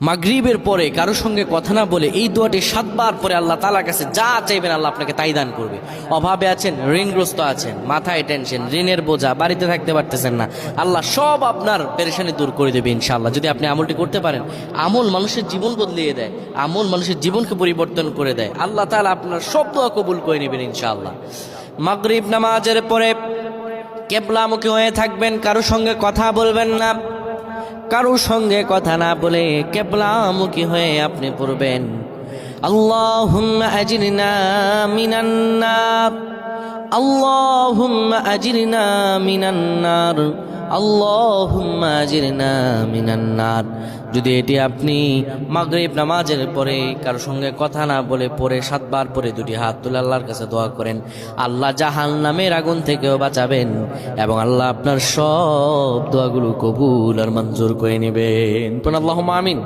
মাগরিবের পরে কারো সঙ্গে কথা না বলে এই দোয়াটি 7 বার পরে আল্লাহ তাআলার কাছে যা চাইবেন আল্লাহ আপনাকে তাই দান করবে। অভাবে আছেন, ঋণগ্রস্ত আছেন, মাথায় টেনশন, ঋণের বোঝা, বাড়িতে থাকতে পারতেছেন না, আল্লাহ সব আপনার পেরেশানি দূর করে দেবে ইনশাআল্লাহ। যদি আপনি আমলটি করতে পারেন, আমল মানুষের জীবন বদলিয়ে দেয়, আমল মানুষের জীবনকে পরিবর্তন করে দেয়। আল্লাহ তাআলা আপনার সব দোয়া কবুল করে নেবেন ইনশাআল্লাহ। মাগরিব নামাজের পরে কিবলামুখী হয়ে থাকবেন, কারো সঙ্গে কথা বলবেন না, কারো সঙ্গে কথা না বলে কিবলামুখী হয়ে আপনি পড়বেন আল্লাহুম্মা আজিরনা মিনান নার, আল্লাহুম্মা আজিরনা মিনান নার, আল্লাহুম্মা আজিরনা মিনান নার। যদি এটি আপনি মাগরিব নামাজের পরে কারো সঙ্গে কথা না বলে পড়ে 7 বার পরে দুটি হাত তুলে আল্লাহর কাছে দোয়া করেন, আল্লাহ জাহান্নামের আগুন থেকেও বাঁচাবেন এবং আল্লাহ আপনার সব দোয়াগুলো কবুল আর মঞ্জুর করে নেবেন। আল্লাহুম্মা আমিন।